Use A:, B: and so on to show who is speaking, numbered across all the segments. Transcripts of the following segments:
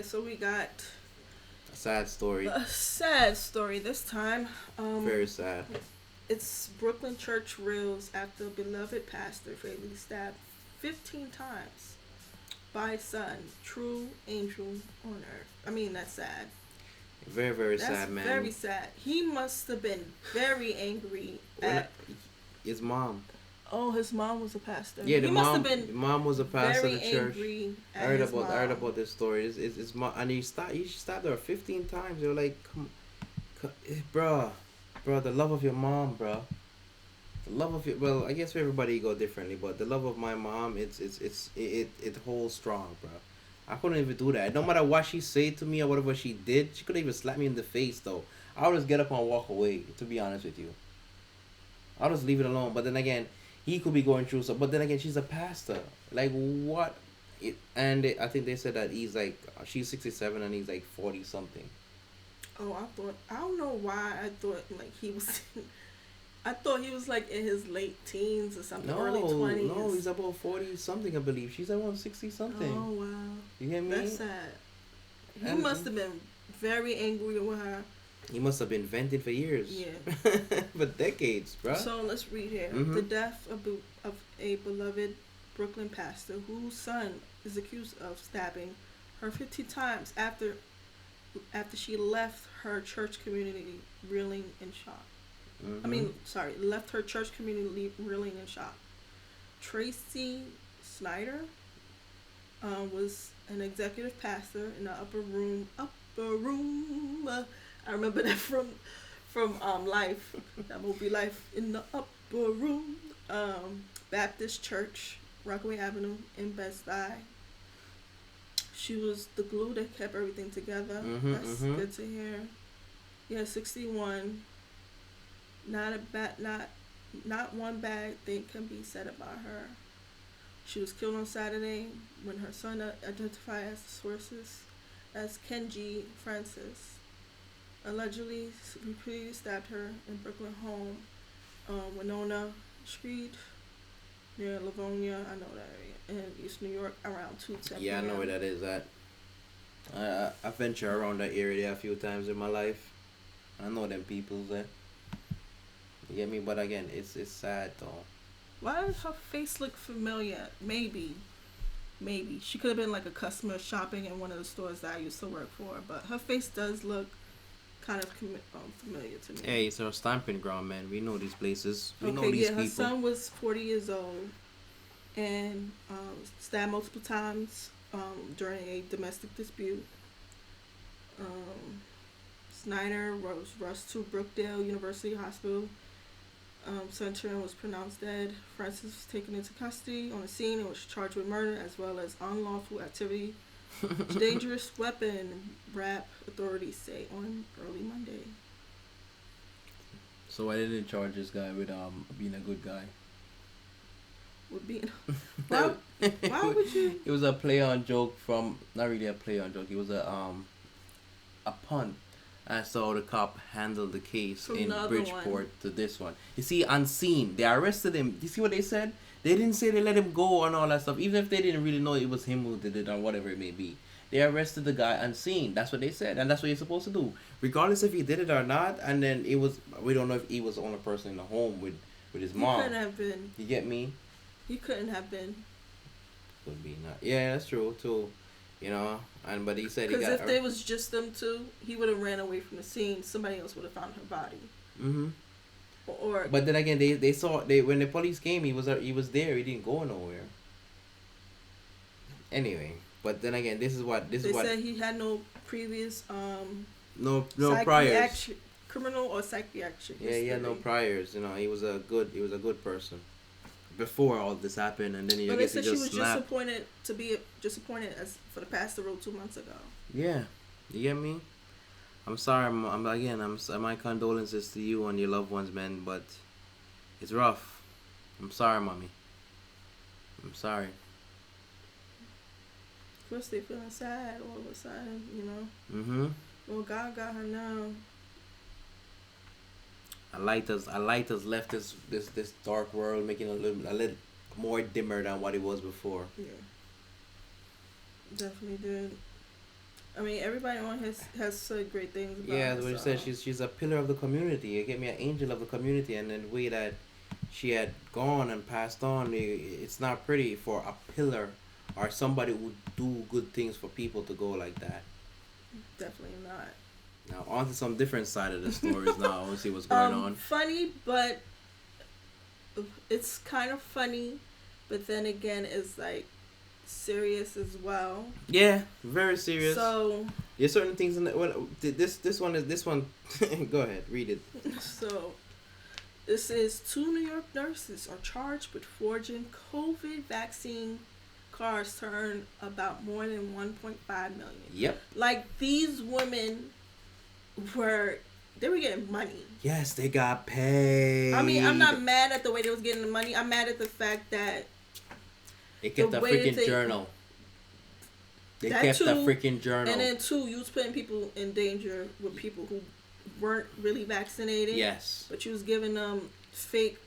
A: So we got
B: A sad story.
A: a sad story this time.
B: Very sad.
A: It's Brooklyn church reels after beloved pastor fatally stabbed 15 times by son, true angel on earth. I mean, that's sad.
B: Very, very
A: That's
B: sad,
A: very
B: man.
A: sad. He must have been very angry
B: When I,
A: at.
B: his mom.
A: Oh, his mom was a pastor.
B: Yeah,
A: He must have
B: the
A: been
B: mom was a pastor of
A: very
B: the church.
A: angry
B: I
A: at
B: heard
A: his
B: about I heard
A: mom.
B: about this story. His mom, and he stabbed her 15 times. They were like, bruh, bruh, the love of your mom, bruh. The love of your, well, I guess for everybody go differently, but the love of my mom, it holds strong, bruh. I couldn't even do that. No matter what she said to me or whatever she did, she couldn't even slap me in the face though. I would just get up and walk away. To be honest with you, I'll just leave it alone. But then again, he could be going through so. But then again, she's a pastor. Like what? I think they said that he's like she's 67 and he's like 40 something.
A: Oh, I don't know why I thought like he was. I thought he was like in his late teens or something, early
B: No,
A: 20s.
B: no, he's about 40 something, I believe. She's around 60 something.
A: Oh wow,
B: You get me?
A: that's sad. He
B: And
A: must have been very angry with her.
B: he must have been venting for years.
A: Yeah.
B: For decades, bruh.
A: So let's read here.
B: Mm-hmm.
A: The death of a beloved Brooklyn pastor whose son is accused of stabbing her 50 times after she left her church community reeling in shock. I
B: Mm-hmm.
A: mean, sorry, left her church community reeling in shock. Tracy Snyder was an executive pastor in the upper room. Upper room. I remember that from Life, that movie Life, in the upper room. Baptist Church, Rockaway Avenue in Bed Stuy. She was the glue that kept everything together.
B: Mm-hmm,
A: That's
B: mm-hmm.
A: good to hear. Yeah, 61. Not a bad, not one bad thing can be said about her. She was killed on Saturday when her son identified as the sources as Kenji Francis allegedly repeatedly stabbed her in Brooklyn home, Winona Street near Livonia. I know that area in East New York around 2:10
B: Yeah, I know where
A: p.m.
B: that is at. I venture around that area a few times in my life. I know them peoples there. You get me? But again, it's sad though.
A: Why does her face look familiar? Maybe she could have been like a customer shopping in one of the stores that I used to work for, but her face does look kind of familiar to me.
B: Hey, it's our stamping ground, man. We know these places. We know
A: Okay,
B: these
A: yeah, her
B: people.
A: son was 40 years old and stabbed multiple times during a domestic dispute. Um, Snyder was rushed to Brookdale University Hospital Center and was pronounced dead. Francis was taken into custody on the scene and was charged with murder as well as unlawful activity. Dangerous weapon, rap authorities say on early Monday.
B: So why didn't they charge this guy with being a good guy?
A: Would be why would you?
B: It was a play on joke from not really a play on joke. It was a pun. And so the cop handled the case
A: From
B: in
A: the other
B: Bridgeport
A: one.
B: to this one. You see, unseen, they arrested him. You see what they said? They didn't say they let him go and all that stuff. Even if they didn't really know it was him who did it or whatever it may be. They arrested the guy unseen. That's what they said. And that's what you're supposed to do. Regardless if he did it or not. And then it was, we don't know if he was the only person in the home with his
A: He
B: mom.
A: couldn't have been.
B: You get me?
A: He couldn't have been.
B: Could be not. Yeah, that's true too. You know, and but he said he
A: Because
B: got.
A: if they was just them two, he would have ran away from the scene. Somebody else would have found her body.
B: Mm-hmm.
A: Or
B: But then again, they saw they when the police came, he was there. He didn't go nowhere. Anyway, but then again, this is what
A: they said he had no previous
B: no priors.
A: criminal or psychiatric.
B: Yeah, he had no
A: history.
B: priors. You know, he was a good person before all this happened, and then I
A: But they
B: guess he
A: said she
B: just
A: was
B: snapped.
A: disappointed as for the past the road 2 months ago.
B: Yeah, you get me. I'm sorry. My condolences to you and your loved ones, man. But it's rough. I'm sorry, mommy. I'm sorry.
A: First they feeling sad all of a sudden, you know.
B: Mm-hmm.
A: Well, God got her now.
B: A light has left this dark world, making it a little more dimmer than what it was before.
A: Yeah, definitely did. I mean, everybody on has said great things about
B: Yeah,
A: her.
B: what you
A: So
B: said, she's a pillar of the community. You get me, an angel of the community, and then the way that she had gone and passed on, it's not pretty for a pillar or somebody who do good things for people to go like that.
A: definitely not.
B: Now on to some different side of the stories. Now we'll see what's going on.
A: Funny, but it's kind of funny, but then again, it's like serious as well.
B: Yeah, very serious.
A: So,
B: There's certain things in the, well, this one. Go ahead, read it.
A: so this is two New York nurses are charged with forging COVID vaccine cards to earn about more than 1.5 million.
B: Yep.
A: Like these women were they were getting money.
B: Yes, they got paid.
A: I mean, I'm not mad at the way they was getting the money. I'm mad at the fact that
B: they kept a freaking journal. They kept a freaking journal.
A: And then two, you was putting people in danger with people who weren't really vaccinated.
B: Yes.
A: But you was giving them fake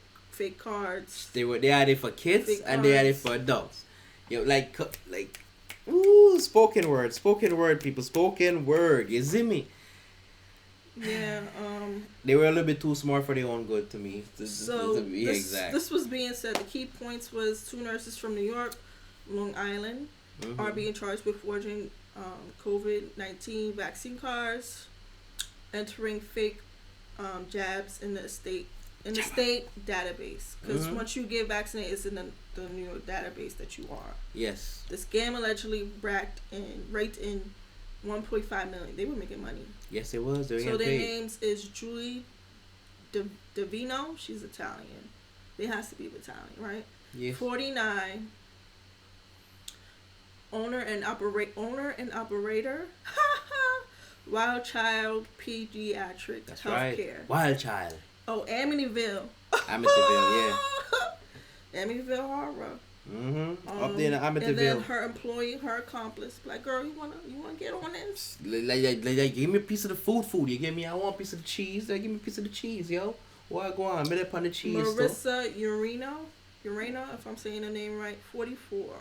A: cards.
B: They had it for kids and they had it for adults. You know, like ooh, spoken word, people, spoken word. You see me?
A: Yeah.
B: They were a little bit too smart for their own good to me.
A: This was being said. The key points was two nurses from New York, Long Island, are being charged with forging COVID-19 vaccine cards, entering fake jabs in the state database. Because once you get vaccinated, it's in the New York database that you are.
B: Yes.
A: The scam allegedly raked in 1.5 million. They were making money.
B: Yes, it was.
A: So their names is Julie Davino. She's Italian. They has to be Italian, right?
B: Yes.
A: 49. Owner and operator. Wild Child Pediatric
B: That's
A: Healthcare.
B: Right. Wild Child.
A: Oh, Amityville.
B: Amityville, yeah.
A: Amityville Horror.
B: Up there in Amityville.
A: And then her employee, her accomplice, like, girl, you wanna get on this?
B: Like, give me a piece of the food. You get me? I want a piece of the cheese. Give me a piece of the cheese, yo. What go on? Minute upon the cheese.
A: Marissa Ureno, if I'm saying the name right, 44.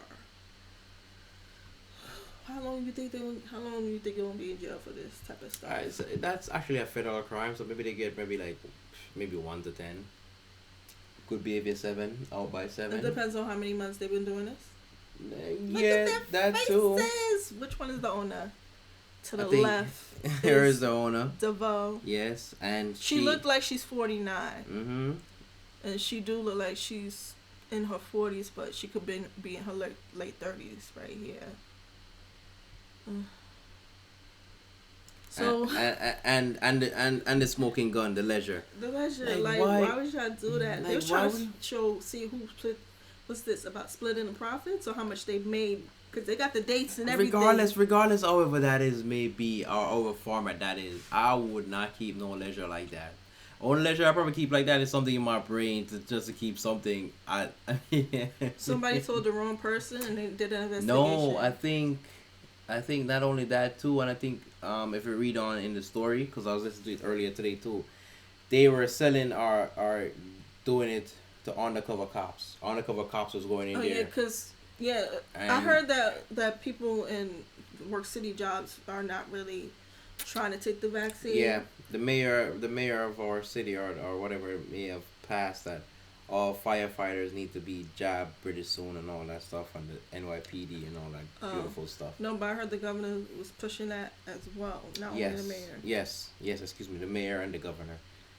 A: How long do you think they're gonna be in jail for this type of stuff?
B: Alright, so that's actually a federal crime, so maybe they get maybe 1 to 10. Could be maybe 7, out by 7.
A: It depends on how many months they've been doing this.
B: Yeah, that faces. Too.
A: Which one is the owner? To the left.
B: Here is the owner.
A: DeVoe.
B: Yes, and
A: she looked like she's 49.
B: Mm-hmm.
A: And she do look like she's in her 40s, but she could be in her late 30s right here. So
B: and the smoking gun, the leisure.
A: Like why would y'all do that? They were trying to see who split. What's this about splitting the profits or how much they made? Because they got the dates and everything.
B: Regardless, however that is, maybe or over format that is, I would not keep no leisure like that. Only leisure I probably keep like that is something in my brain to keep something.
A: Somebody told the wrong person and they did an investigation.
B: No, I think not only that too, and I think if you read on in the story, because I was listening to it earlier today too, they were selling or doing it to undercover cops. Undercover cops was going in there.
A: Yeah, because I heard that people in work city jobs are not really trying to take the vaccine.
B: Yeah, the mayor of our city or whatever may have passed that all firefighters need to be jabbed pretty soon and all that stuff, and the NYPD and all that beautiful stuff.
A: No, but I heard the governor was pushing that as well, not only the mayor.
B: Yes, excuse me, the mayor and the governor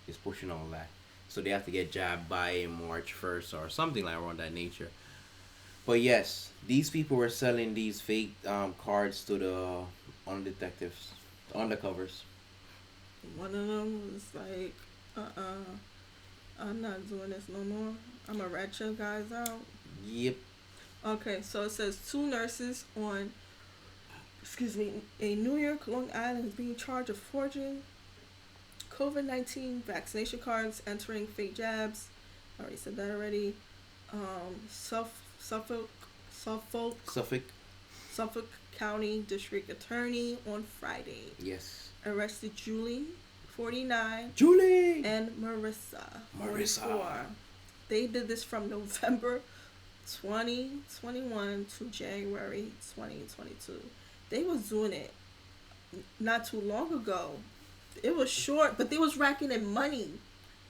B: is pushing all that. So they have to get jabbed by March 1st or something like around that nature. But yes, these people were selling these fake cards to the undetectives, the undercovers.
A: One of them was like, I'm not doing this no more. I'm gonna rat you guys out.
B: Yep.
A: Okay, so it says two nurses on, a New York, Long Island is being charged of forging COVID-19 vaccination cards, entering fake jabs. I already said that already. Suffolk County District Attorney on Friday.
B: Yes.
A: Arrested Julie, 49.
B: Julie!
A: And Marissa. 44. They did this from November 2021 to January 2022. They was doing it not too long ago. It was short, but they was racking in money.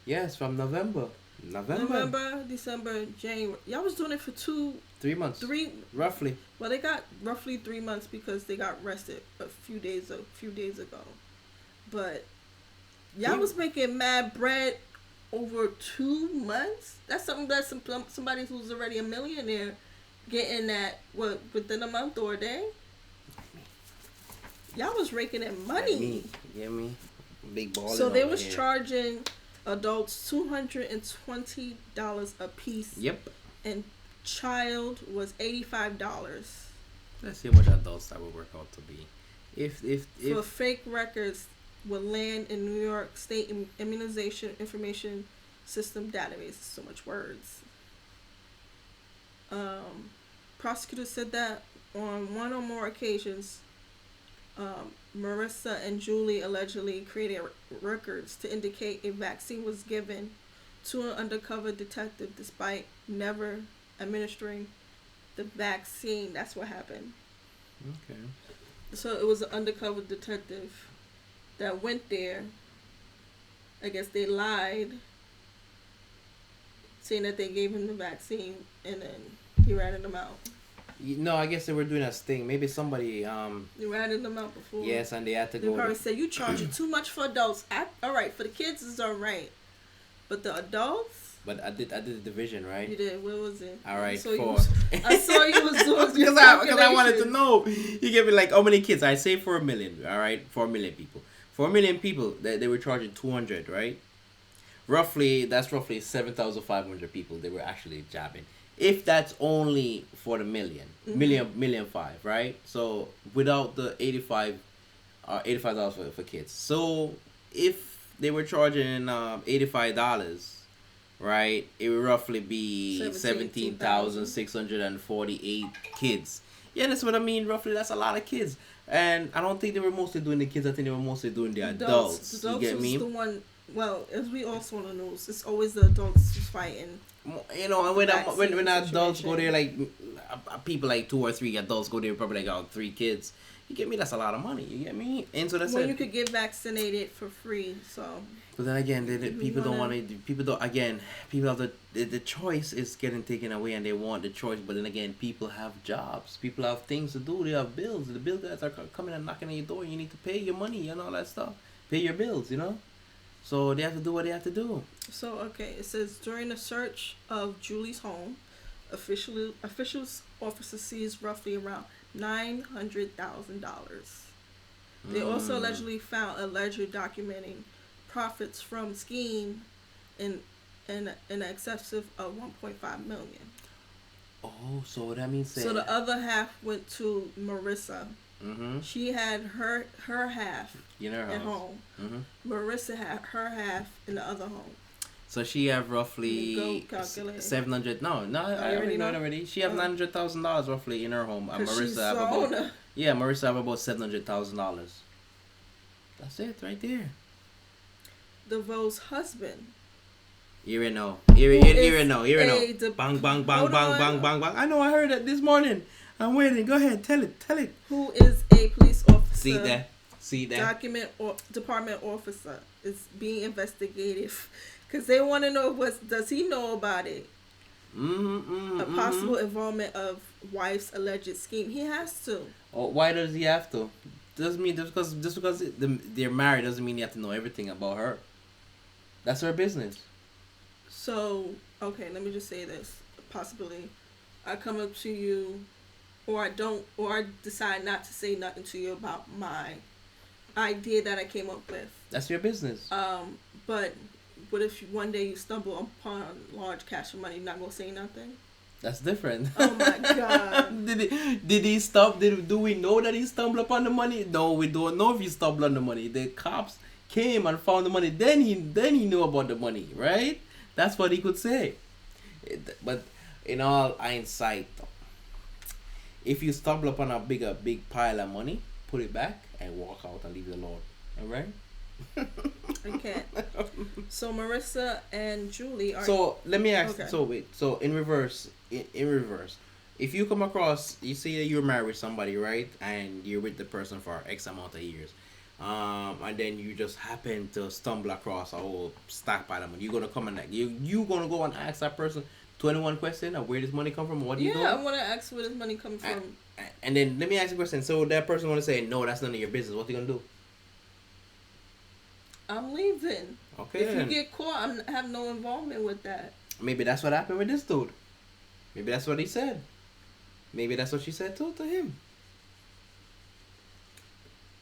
B: Yes, from November. November.
A: November, December, January. Y'all was doing it for
B: 3 months.
A: three.
B: Roughly.
A: Well, they got roughly 3 months because they got arrested a few days ago. But y'all was making mad bread over 2 months. That's something that somebody who's already a millionaire getting that within a month or a day. Y'all was raking in money.
B: Yeah, me. Big ball.
A: So they was charging adults $220 a piece.
B: Yep.
A: And child was $85.
B: Let's see how much adults that would work out to be. If
A: For fake records would land in New York State Immunization Information System database. So much words. Prosecutors said that on one or more occasions, Marissa and Julie allegedly created records to indicate a vaccine was given to an undercover detective despite never administering the vaccine. That's what happened.
B: Okay.
A: So it was an undercover detective that went there. I guess they lied, saying that they gave him the vaccine, and then he ratted them out.
B: No, I guess they were doing a sting. Maybe somebody
A: They ratted them out before.
B: Yes, and they had to
A: They
B: go.
A: probably said you charging too much for adults. All right, for the kids it's all right, but the adults.
B: But I did the division, right?
A: You did. What was it?
B: All right,
A: So
B: 4.
A: I saw you was doing
B: Because I wanted to know. You gave me like how many kids? I say 4 million. All right, 4 million people. 4 million people. They were charging 200, right? That's roughly 7,500 people they were actually jabbing. If that's only for the million, million five, right? So without the $85 for kids. So if they were charging $85, right, it would roughly be 17,648 kids. Yeah, that's what I mean. Roughly, that's a lot of kids. And I don't think they were mostly doing the kids. I think they were mostly doing the adults.
A: The adults
B: you get
A: was
B: me?
A: the one. Well, as we also on the news, it's always the adults who's fighting.
B: You know, and when adults
A: situation.
B: go there, like people like 2 or 3 adults go there, probably like 3 kids. You get me? That's a lot of money. You get me? And so that's
A: when
B: it.
A: you could get vaccinated for free. So.
B: But then again, people don't want to. People don't. Again, people have the choice is getting taken away, and they want the choice. But then again, people have jobs. People have things to do. They have bills. The bill guys are coming and knocking on your door. You need to pay your money and all that stuff. Pay your bills. You know. So they have to do what they have to do.
A: So okay, it says during the search of Julie's home, officials officers seized roughly around $900,000. They also allegedly found a ledger documenting profits from scheme in excess of 1.5 million.
B: Oh, so that means
A: So the other half went to Marissa.
B: Mm-hmm.
A: She had her half
B: in her house.
A: at home.
B: Mm-hmm.
A: Marissa had her half in the other home.
B: So she have roughly 700. No, I already know it already. She have $900,000 roughly in her home. Marissa have about Marissa have about $700,000. That's it right there.
A: DeVoe's husband.
B: Here it now. Bang, bang, bang, bang, bang, bang, bang. I know. I heard that this morning. I'm waiting. Go ahead. Tell it.
A: Who is a police officer?
B: See that.
A: Department officer is being investigated because they want to know does he know about it? A possible involvement of wife's alleged scheme. He has to.
B: Oh, why does he have to? Doesn't mean just because they're married doesn't mean you have to know everything about her. That's her business.
A: So okay, let me just say this. Possibly, I come up to you, or I don't, or I decide not to say nothing to you about my idea that I came up with.
B: That's your business.
A: But what if one day you stumble upon large cash of money? You're not gonna say nothing.
B: That's different.
A: Oh my God!
B: Did he stop? Do we know that he stumbled upon the money? No, we don't know if he stumbled on the money. The cops came and found the money. Then he knew about the money, right? That's what he could say. But in all hindsight, if you stumble upon a big pile of money, put it back and walk out and leave the Lord. All right?
A: I can't. So Marissa and Julie are.
B: So let me ask.
A: Okay.
B: So wait. So in reverse. if you come across, you see that you're married with somebody, right, and you're with the person for X amount of years, and then you just happen to stumble across a whole stack by them, and you're gonna come and like you gonna go and ask that person 21 question of where this money come from, what are you
A: Yeah,
B: doing,
A: I want to ask where this money coming
B: and,
A: from.
B: and then let me ask you a question. So that person want to say no, that's none of your business. What you gonna do?
A: I'm leaving.
B: Okay,
A: If you
B: then
A: get caught, I have no involvement with that.
B: maybe that's what happened with this dude. Maybe that's what he said. Maybe that's what she said too to him.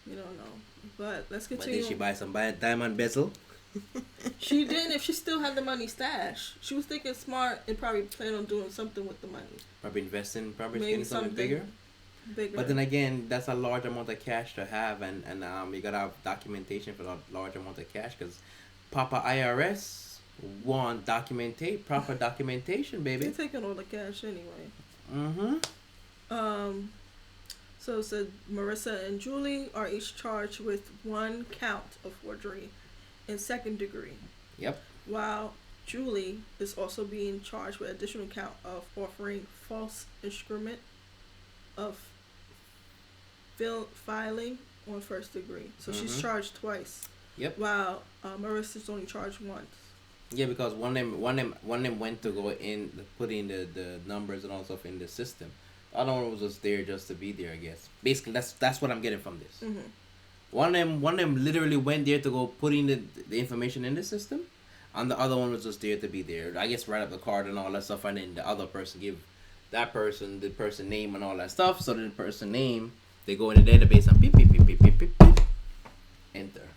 A: We don't know. But let's
B: But
A: continue.
B: did she buy some diamond bezel?
A: She didn't if she still had the money stashed. She was thinking smart and probably planned on doing something with the money.
B: Probably investing, probably
A: Maybe
B: getting something bigger.
A: Bigger.
B: But then again, that's a large amount of cash to have, and you gotta have documentation for that large amount of cash, because Papa IRS want proper documentation,
A: They're
B: baby.
A: taking all the cash anyway.
B: Mm-hmm.
A: So it said Marissa and Julie are each charged with one count of forgery in second degree,
B: Yep.
A: while Julie is also being charged with additional count of offering false instrument of filing on first degree. So she's
B: Mhm.
A: charged twice.
B: Yep.
A: While Marissa's only charged once.
B: Yeah, because one them went to go in, put in the numbers and all stuff in the system. The other one was just there just to be there, I guess. Basically, that's what I'm getting from this.
A: Mm-hmm.
B: One of them literally went there to go put in the information in the system, and the other one was just there to be there. I guess write up the card and all that stuff, and then the other person give that person the person name and all that stuff. So the person name, they go in the database and beep beep beep beep beep beep, beep enter.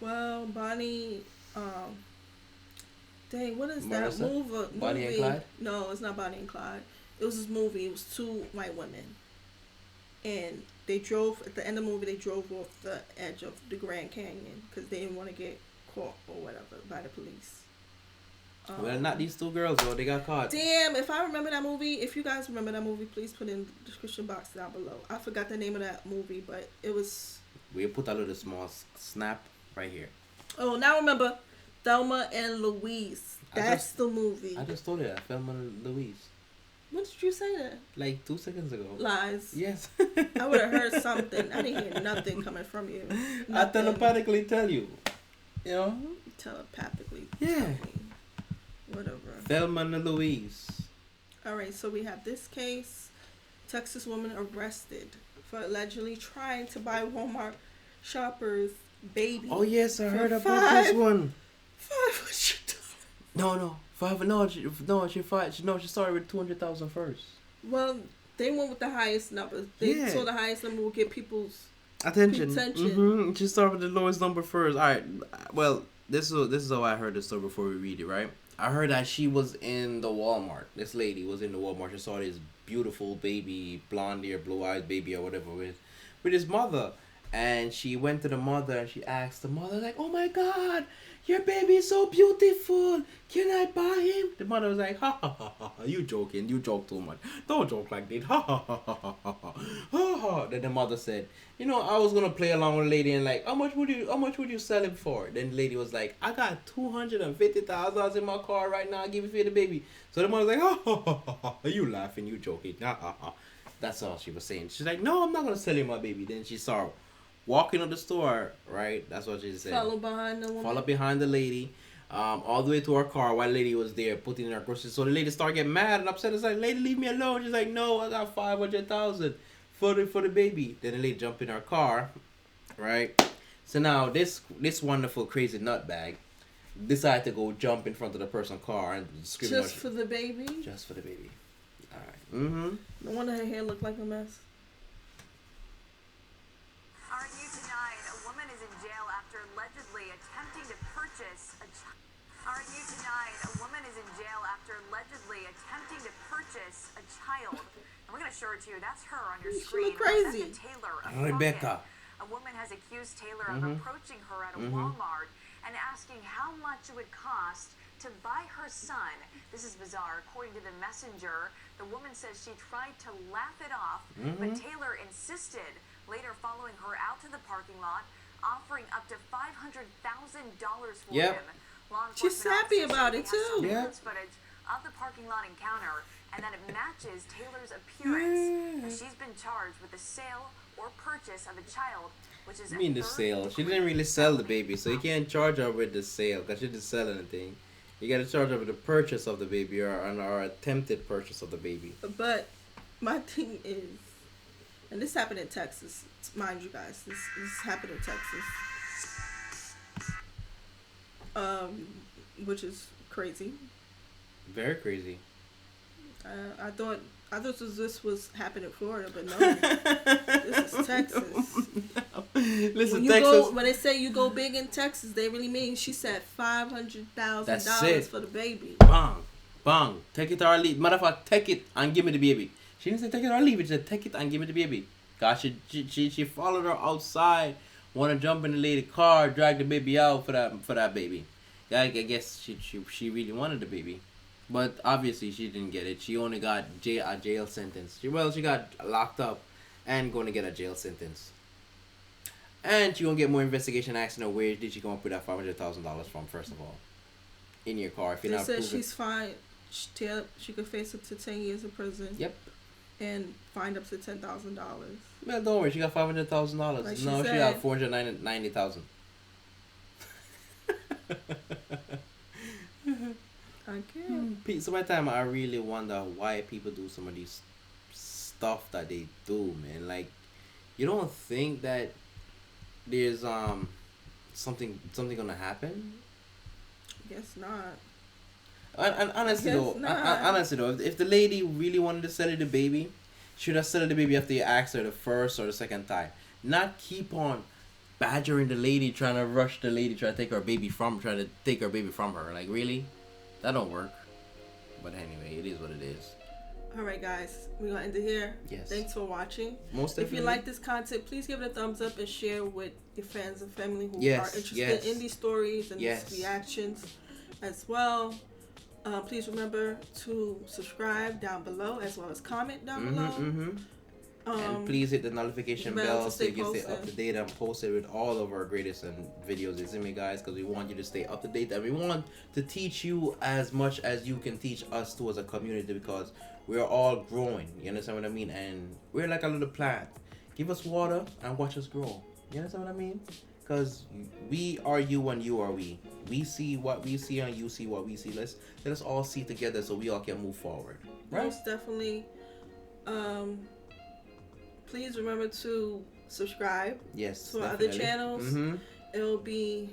A: Well, Bonnie, dang, what is that
B: Marissa?
A: movie?
B: Bonnie and Clyde?
A: No, it's not Bonnie and Clyde. It was this movie. It was two white women, and they drove at the end of the movie. They drove off the edge of the Grand Canyon because they didn't want to get caught or whatever by the police.
B: Well, not these two girls though. They got caught.
A: Damn, if I remember that movie, if you guys remember that movie, please put in the description box down below. I forgot the name of that movie, but it was.
B: We put a little small snap right here.
A: Oh, now I remember Thelma and Louise. That's the movie.
B: I just told you that. Thelma and Louise.
A: When did you say that?
B: Like 2 seconds ago.
A: Lies.
B: Yes.
A: I would have heard something. I didn't hear nothing coming from you.
B: I
A: Nothing.
B: telepathically tell you. You know?
A: Telepathically.
B: Yeah.
A: Tell me. Whatever.
B: Thelma and Louise.
A: Alright, so we have this case. Texas woman arrested for allegedly trying to buy Walmart shoppers baby.
B: Oh yes, I heard about
A: five-
B: this one.
A: $500.
B: No, five. No, she started with 200,000 first.
A: Well, they went with the highest number. They
B: Yeah.
A: saw the highest number would get people's
B: Attention.
A: Attention.
B: Mm-hmm. She started with the lowest number first. All right. Well, this is how I heard the story before we read it. Right. I heard that she was in the Walmart. This lady was in the Walmart. She saw this beautiful baby, blonde hair, blue eyed baby or whatever with his mother. And she went to the mother and she asked the mother, like, "Oh my God, your baby is so beautiful. Can I buy him?" The mother was like, "Ha ha ha ha, you joking. You joke too much. Don't joke like that. Ha ha ha ha ha ha ha ha." Then the mother said, "I was gonna play along with the lady and like, how much would you sell him for?" Then the lady was like, "I got $250,000 in my car right now. I'll give it for the baby." So the mother was like, "Ha ha ha ha ha, you laughing, you joking. Ha ha ha." That's all she was saying. She's like, "No, I'm not gonna sell you my baby." Then she saw her walking to the store, right? That's what she said.
A: Follow behind the woman.
B: Follow behind the lady, all the way to her car while the lady was there putting in her groceries. So the lady started getting mad and upset. It's like, "Lady, leave me alone." She's like, "No, I got 500,000 for the baby." Then the lady jumped in her car, right? So now this wonderful crazy nutbag decided to go jump in front of the person's car and scream
A: Just for the baby?
B: Just for the baby. All right. Mm-hmm.
A: No wonder her hair looked like a mess.
C: RU tonight, a woman is in jail after allegedly attempting to purchase a child. RU tonight, a woman is in jail after allegedly attempting to purchase a child. And we're going to show it to you. That's her on your
A: She
C: screen.
A: look crazy.
C: Rebecca Taylor of
B: Rebecca.
C: Crockett. A woman has accused Taylor of approaching her at a Walmart and asking how much it would cost to buy her son. This is bizarre. According to the messenger, the woman says she tried to laugh it off, but Taylor insisted, later following her out to the parking lot, offering up to $500,000 for
B: Yep.
C: him. Law
A: She's
C: enforcement
A: happy
C: officers
A: about
C: say
A: it,
C: they have
A: too.
C: some
B: Yep.
C: footage of the parking lot encounter, and that it matches Taylor's appearance. And she's been charged with the sale or purchase of a child, which is
B: I mean the sale. She didn't really sell the baby, so you can't charge her with the sale because she didn't sell anything. You gotta charge her with the purchase of the baby or attempted purchase of the baby.
A: But my thing is, and this happened in Texas, mind you guys. This happened in Texas, which is crazy.
B: Very crazy.
A: I thought this was happening in Florida, but no, this is Texas.
B: No. Listen,
A: when
B: Texas.
A: when they say you go big in Texas, they really mean. She said $500,000 for the baby.
B: Bang, bang. Take it or leave. Matter of fact, take it and give me the baby. She didn't say take it or leave it. She said take it and give me the baby. Gosh, she followed her outside. Want to jump in the lady car, drag the baby out for that baby. I guess she really wanted the baby. But obviously she didn't get it. She only got a jail sentence. She got locked up and going to get a jail sentence. And she gonna get more investigation asking her where did she come up with that $500,000 from, first of all. In your car. If you're not
A: said she's fine. She could face up to 10 years in prison.
B: Yep.
A: And fined up to $10,000.
B: Well, don't worry. She got $500,000.
A: Like
B: she got $490,000.
A: Okay.
B: So by the time I really wonder why people do some of these stuff that they do, man. Like, you don't think that there's something gonna happen?
A: Guess not.
B: And honestly though, if the lady really wanted to sell you the baby, should have sold the baby after you asked her the first or the second time. Not keep on badgering the lady, trying to rush the lady, trying to take her baby from her. Like, really? That don't work. But anyway, it is what it is.
A: Alright guys, we're going to end it here.
B: Yes.
A: Thanks for watching.
B: Most definitely.
A: If you like this content, please give it a thumbs up and share with your friends and family who are interested in these stories and these reactions as well. Please remember to subscribe down below as well as comment down below.
B: And please hit the notification bell so you can stay up to date and posted with all of our greatest videos. You see me, guys? Because we want you to stay up to date and we want to teach you as much as you can teach us too as a community, because we're all growing. You understand what I mean? And we're like a little plant. Give us water and watch us grow. You understand what I mean? Because we are you and you are we. We see what we see and you see what we see. Let us all see together so we all can move forward. Right?
A: Most definitely. Please remember to subscribe.
B: Yes.
A: To our other channels. It'll be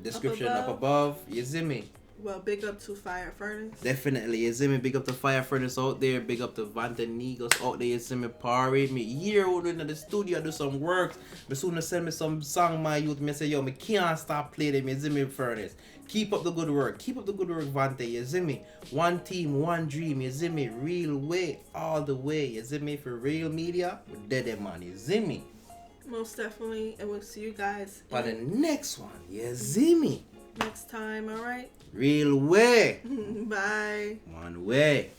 B: description up above. You see me?
A: Well, big up to Fire Furnace.
B: Definitely. You see me? Big up to Fire Furnace out there. Big up to Vanta Negos out there. You see me? Parade me here out in the studio. Do some work. Me soon send me some song, my youth. Me say, yo, me can't stop playing them. You see me, Furnace? Keep up the good work. Keep up the good work, Vanta. You see me? One team, one dream. You see me? Real way, all the way. You see me? For real media, we're dead, man. You see me?
A: Most definitely. And we'll see you guys
B: for the next one. You see me?
A: Next time, alright?
B: Real way.
A: Bye.
B: One way.